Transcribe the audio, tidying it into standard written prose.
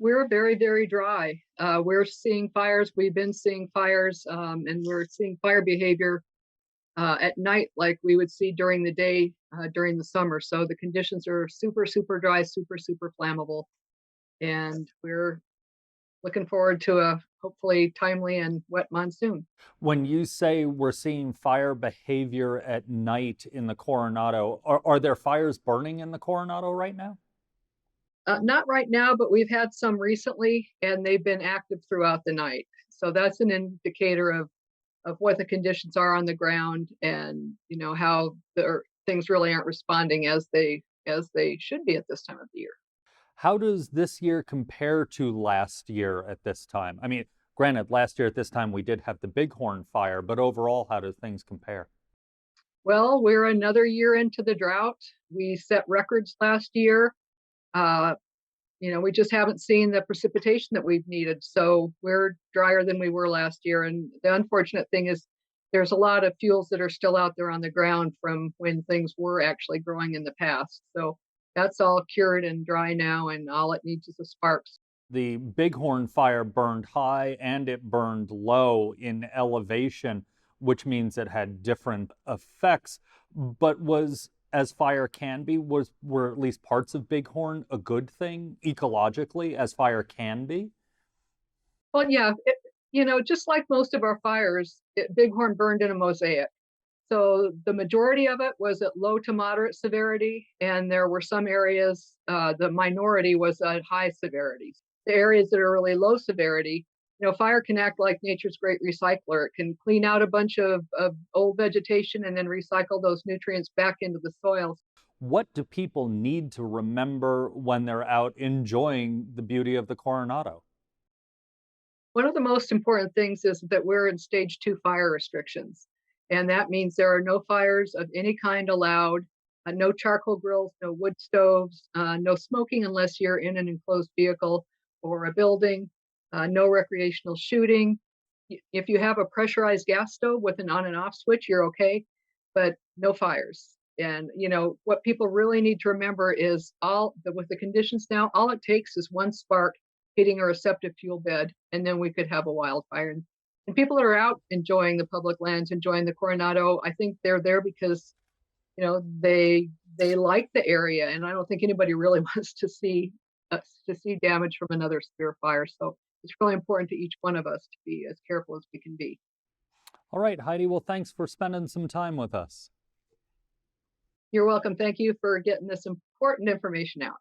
We're very, very dry. We're seeing fires. We've been seeing fires, and we're seeing fire behavior at night like we would see during the day during the summer. So the conditions are super, super dry, super, super flammable. And we're looking forward to a hopefully timely and wet monsoon. When you say we're seeing fire behavior at night in the Coronado, are there fires burning in the Coronado right now? Not right now, but we've had some recently, and they've been active throughout the night. So that's an indicator of what the conditions are on the ground, and how things really aren't responding as they should be at this time of the year. How does this year compare to last year at this time? I mean, granted, last year at this time we did have the Bighorn Fire, but overall, how do things compare? Well, we're another year into the drought. We set records last year. Uh, we just haven't seen the precipitation that we've needed. So we're drier than we were last year. And the unfortunate thing is there's a lot of fuels that are still out there on the ground from when things were actually growing in the past. So that's all cured and dry now, and all it needs is the sparks. The Bighorn Fire burned high and it burned low in elevation, which means it had different effects, but was as fire can be, were at least parts of Bighorn a good thing ecologically as fire can be? Well, yeah, just like most of our fires, Bighorn burned in a mosaic. So the majority of it was at low to moderate severity, and there were some areas, the minority was at high severity. The areas that are really low severity, fire can act like nature's great recycler. It can clean out a bunch of old vegetation and then recycle those nutrients back into the soils. What do people need to remember when they're out enjoying the beauty of the Coronado? One of the most important things is that we're in stage 2 fire restrictions. And that means there are no fires of any kind allowed, no charcoal grills, no wood stoves, no smoking unless you're in an enclosed vehicle or a building, no recreational shooting. If you have a pressurized gas stove with an on and off switch, you're okay, but no fires. And what people really need to remember is with the conditions now, all it takes is one spark hitting a receptive fuel bed, and then we could have a wildfire. And people that are out enjoying the public lands, enjoying the Coronado, I think they're there because they like the area, and I don't think anybody really wants to see damage from another severe fire. So it's really important to each one of us to be as careful as we can be. All right, Heidi, well, thanks for spending some time with us. You're welcome. Thank you for getting this important information out.